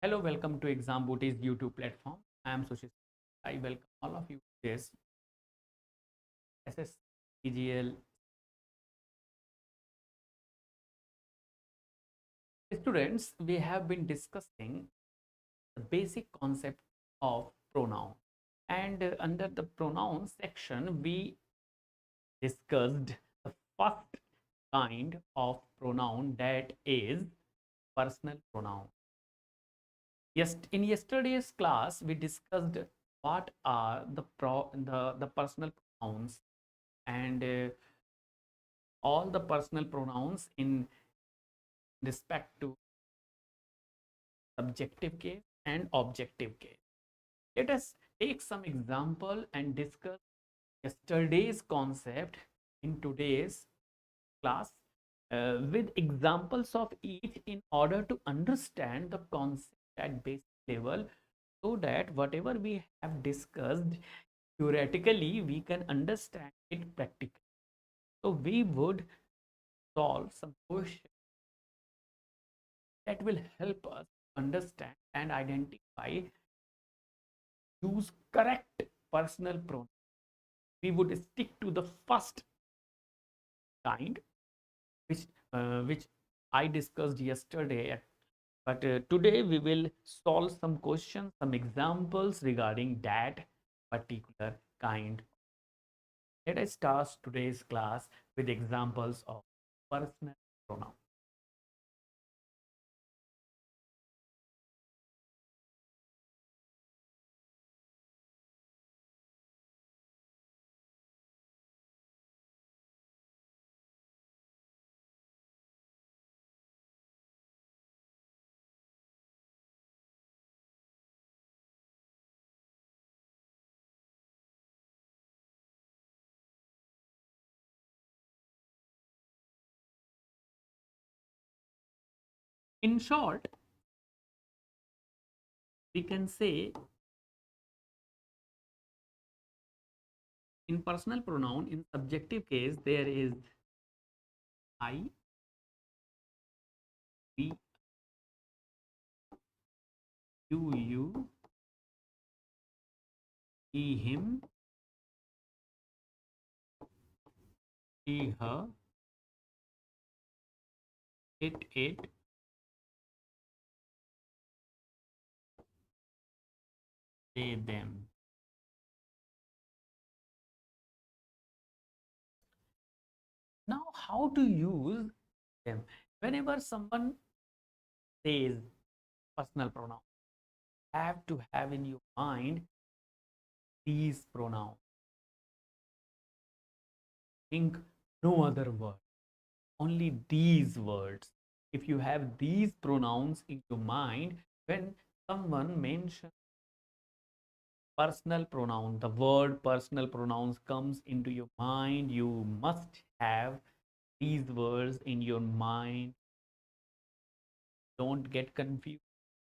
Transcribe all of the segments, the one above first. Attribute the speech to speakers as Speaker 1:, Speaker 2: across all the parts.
Speaker 1: Hello, welcome to Exam Booty's YouTube platform. I am Suchit. I welcome all of you to this SSC CGL. Students, we have been discussing the basic concept of pronoun. And under the pronoun section, we discussed the first kind of pronoun, that is personal pronoun. Yes, in yesterday's class, we discussed what are the personal pronouns and all the personal pronouns in respect to subjective case and objective case. Let us take some example and discuss yesterday's concept in today's class with examples of each in order to understand the concept at basic level, so that whatever we have discussed theoretically we can understand it practically. So we would solve some questions that will help us understand and identify, use correct personal pronoun. We would stick to the first kind, which I discussed yesterday, but today we will solve some questions, some examples regarding that particular kind. Let us start today's class with examples of personal pronoun. In short, we can say in personal pronoun, in subjective case, there is I, we, you, he, him, she, her, it, they, them. Now, how to use them? Whenever someone says personal pronoun, have to have in your mind these pronouns. Think no other word, only these words. If you have these pronouns in your mind, when someone mentions personal pronoun, the word personal pronouns comes into your mind, you must have these words in your mind. Don't get confused.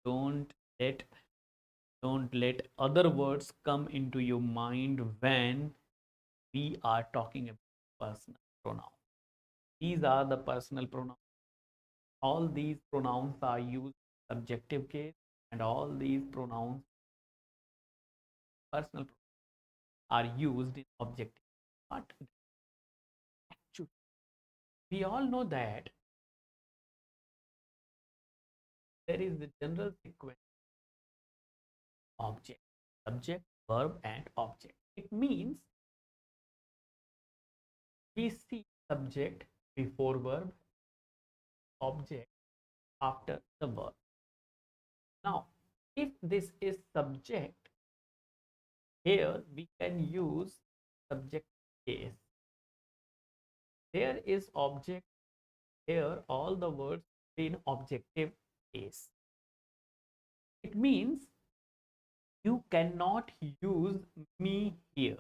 Speaker 1: Don't let don't let other words come into your mind when we are talking about personal pronouns. These are the personal pronouns. All these pronouns are used in subjective case, and all these pronouns, personal pronouns, are used in objective. But actually, we all know that there is the general sequence: object, subject, verb, and object. It means we see subject before verb, object after the verb. Now, if this is subject, here we can use subject case. There is object, here all the words in objective case. It means you cannot use me here.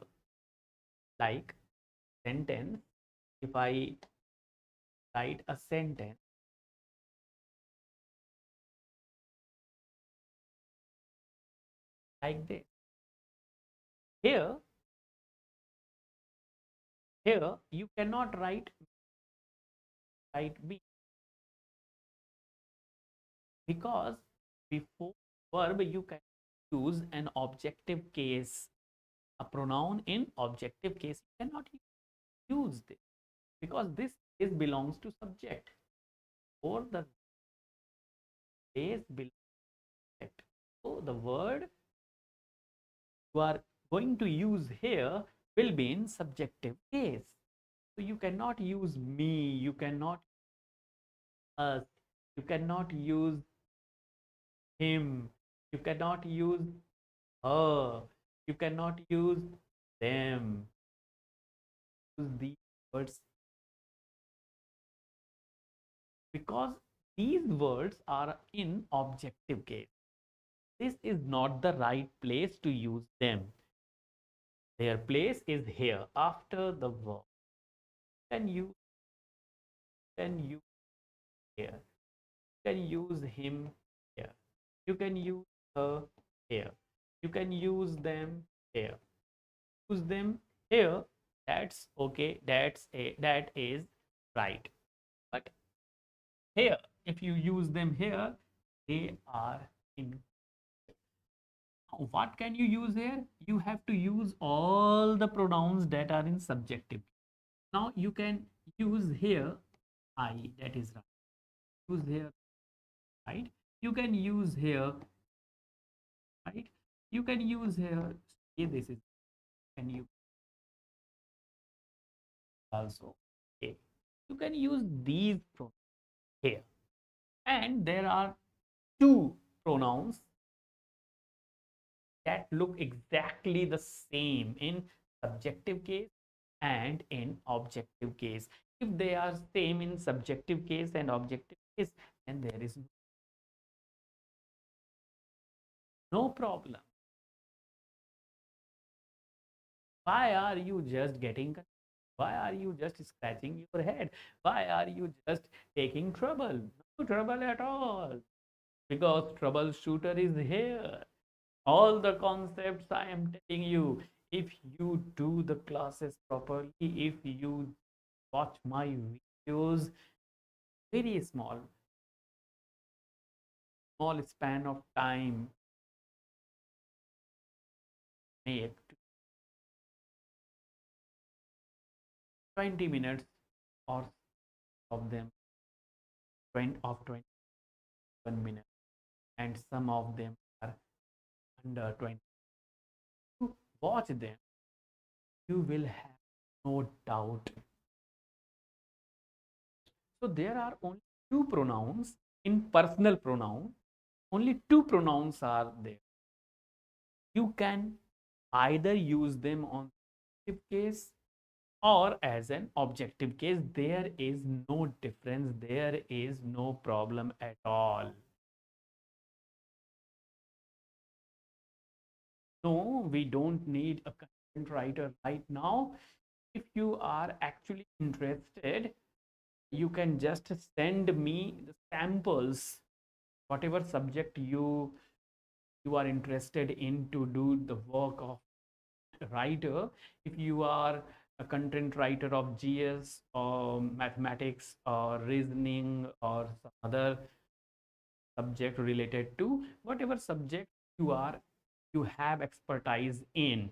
Speaker 1: Like sentence, if I write a sentence like this, here you cannot write me, because before verb, you can use an objective case, a pronoun in objective case. You cannot use this because this is belongs to subject, or the is belongs to subject. So the word you are going to use here will be in subjective case. So you cannot use me, you cannot us, you cannot use him, you cannot use her, you cannot use them. Use these words because these words are in objective case. This is not the right place to use them. Their place is here after the verb. Can you here? You can use him here. You can use her here. You can use them here. Use them here. That's okay. That is right. But here, if you use them here, they are in. What can you use here? You have to use all the pronouns that are in subjective. Now you can use here I, that is right. Use here, right? You can use here, right? You can use here, this is, and you also, okay. You can use these pronouns here. And there are two pronouns that look exactly the same in subjective case and in objective case. If they are same in subjective case and objective case, then there is no problem. Why are you just getting? Why are you just scratching your head? Why are you just taking trouble? No trouble at all. Because troubleshooter is here. All the concepts I am telling you, if you do the classes properly, if you watch my videos, very small span of time, make 20 minutes or of them 21 minutes, and some of them are under 20. You watch them, you will have no doubt. So there are only two pronouns in personal pronoun. Only two pronouns are there. You can either use them on subjective case or as an objective case. There is no difference. There is no problem at all. No, we don't need a content writer right now. If you are actually interested, you can just send me the samples, whatever subject you are interested in to do the work of writer. If you are a content writer of GS or mathematics or reasoning or some other subject related to whatever subject you have expertise in,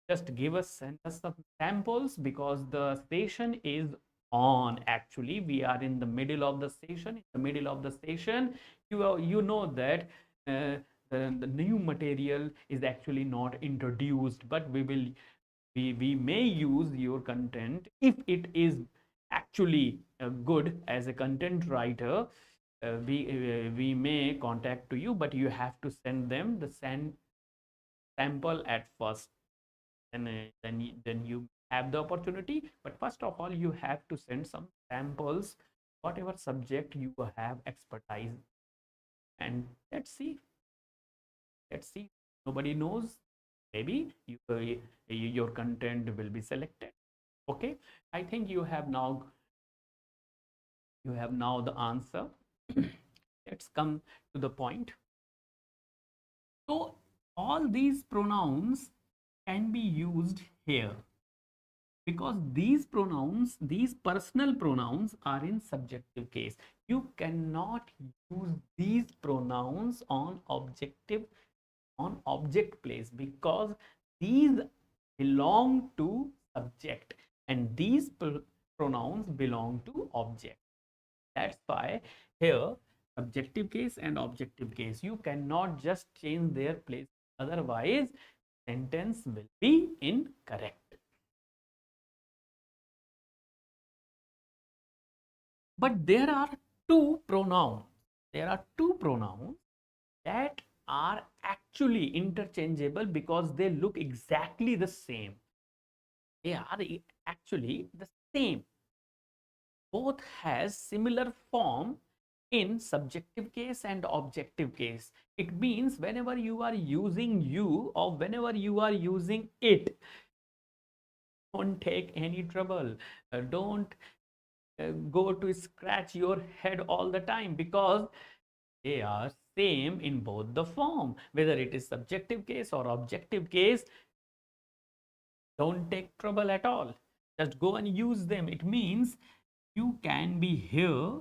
Speaker 1: just send us some samples because the session is on. Actually, we are in the middle of the session. In the middle of the session, you know that the new material is actually not introduced, but we may use your content if it is actually good as a content writer. We may contact to you, but you have to send them the sample at first, and then you have the opportunity. But first of all, you have to send some samples, whatever subject you have expertise, and let's see. Nobody knows, maybe your content will be selected. Okay, I think you have now the answer. Let's come to the point. So all these pronouns can be used here because these personal pronouns are in subjective case. you cannot use these pronouns on object place, because these belong to subject and these pronouns belong to object. That's why here subjective case and objective case, you cannot just change their place, otherwise sentence will be incorrect. But there are two pronouns. There are two pronouns that are actually interchangeable because they look exactly the same. They are actually the same. Both has similar form in subjective case and objective case. It means whenever you are using you or whenever you are using it, don't take any trouble. Don't go to scratch your head all the time, because they are same in both the form. Whether it is subjective case or objective case, don't take trouble at all. Just go and use them. It means you can be here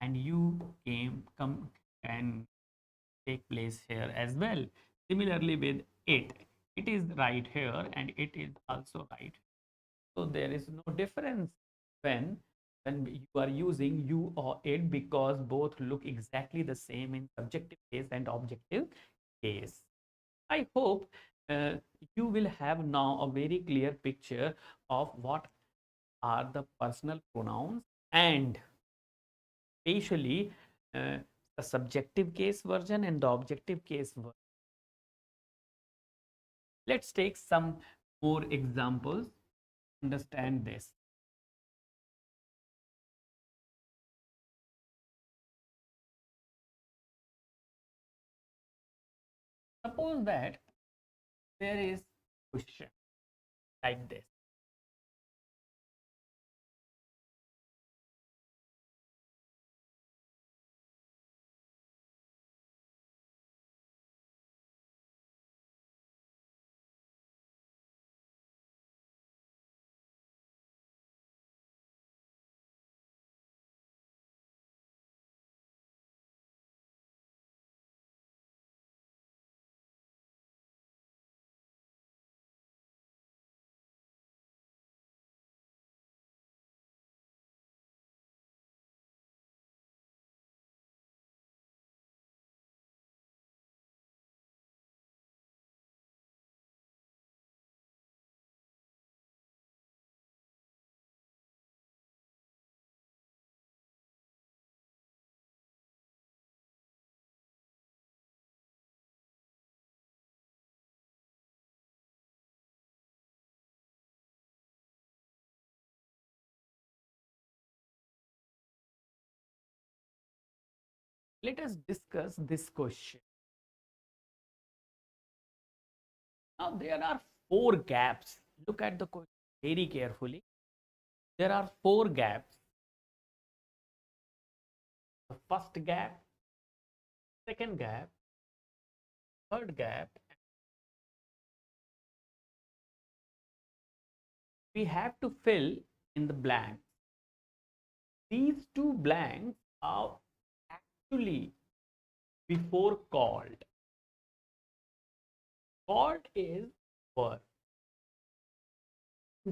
Speaker 1: and you come and take place here as well. Similarly with it is right here and it is also right. So there is no difference when you are using you or it, because both look exactly the same in subjective case and objective case. I hope uh, you will have now a very clear picture of what are the personal pronouns, and especially the subjective case version and the objective case version. Let's take some more examples to understand this. Suppose that there is a question like this. Let us discuss this question. Now there are four gaps. Look at the question very carefully. There are four gaps. The first gap, second gap, third gap. We have to fill in the blanks. These two blanks are actually before called. Called is verb.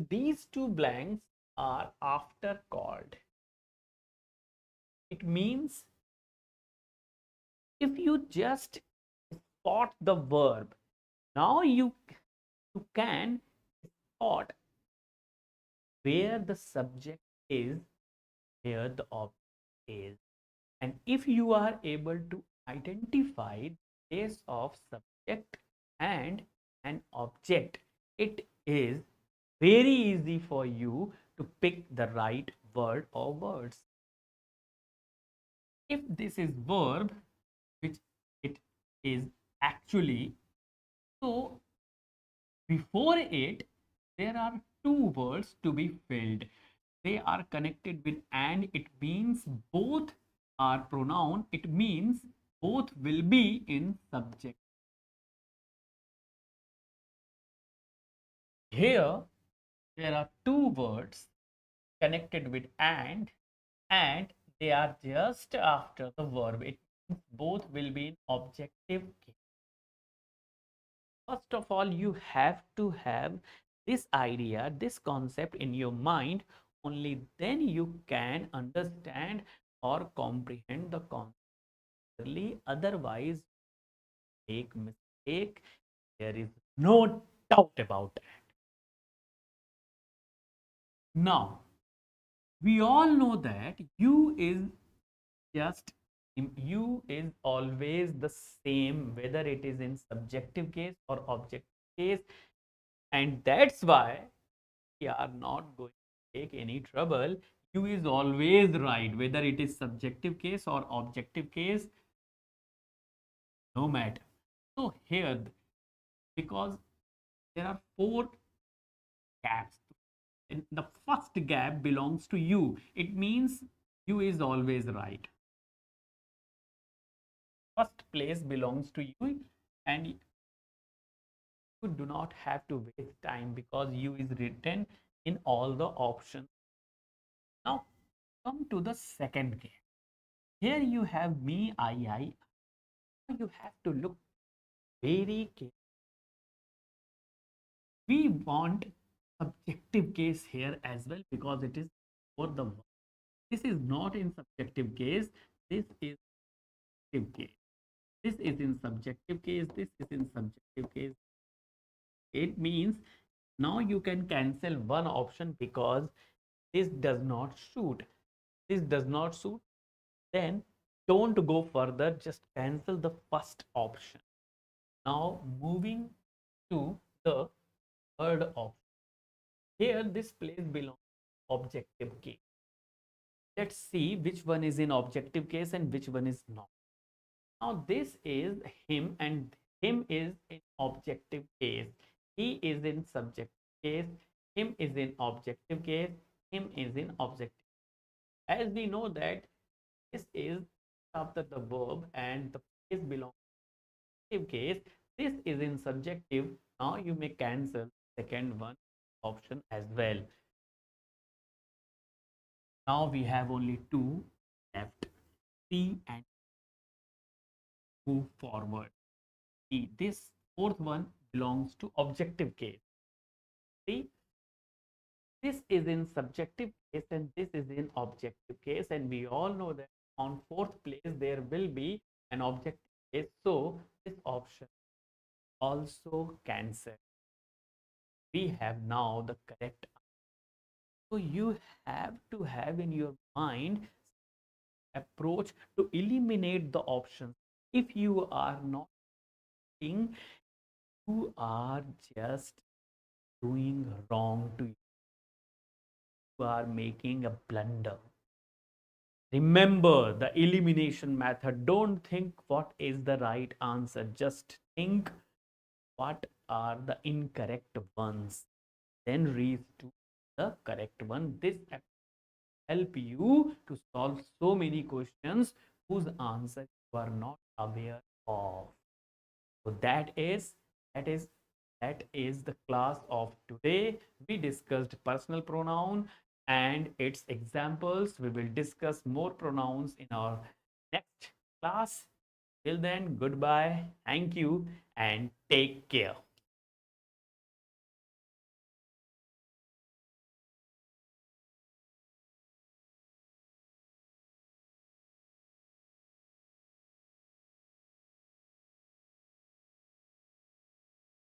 Speaker 1: These two blanks are after called. It means if you just spot the verb, now you can spot where the subject is, where the object is. And if you are able to identify the place of subject and an object, it is very easy for you to pick the right word or words. If this is verb, which it is actually, so before it there are two words to be filled. They are connected with and. It means both are pronoun. It means both will be in subject. Here there are two words connected with and They are just after the verb. It means both will be in objective case. First of all, you have to have this idea, this concept in your mind. Only then you can understand or comprehend the concept. Otherwise, make mistake. There is no doubt about that. Now, we all know that just you is always the same, whether it is in subjective case or objective case, and that's why we are not going to take any trouble. You is always right, whether it is subjective case or objective case, no matter. So here, because there are four gaps, and the first gap belongs to you. It means you is always right. First place belongs to you, and you do not have to waste time because you is written in all the options. Now come to the second gap. Here you have me, I. You have to look very carefully. We want subjective case here as well because it is for the verb. This is not in subjective case. This is subjective case. This is in subjective case. This is in subjective case. It means now you can cancel one option because this does not suit. This does not suit. Then don't go further. Just cancel the first option. Now moving to the third option. Here this place belongs to objective case. Let's see which one is in objective case and which one is not. Now this is him and him is in objective case. He is in subjective case. Him is in objective case. Him is in objective. As we know that this is after the verb and the case belongs to subjective case. This is in subjective. Now you may cancel second one option as well. Now we have only two left, C and move forward. See, this fourth one belongs to objective case. See, this is in subjective case and this is in objective case, and we all know that on fourth place there will be an objective case, so this option also cancelled. We have now the correct answer. So you have to have in your mind approach to eliminate the options. If you are not thinking, you are just doing wrong to you. You are making a blunder. Remember the elimination method. Don't think what is the right answer. Just think what are the incorrect ones. Then reach to the correct one. This help you to solve so many questions whose answer you are not aware of. So that is the class of today. We discussed personal pronoun and its examples. We will discuss more pronouns in our next class. Till then, goodbye, thank you, and take care.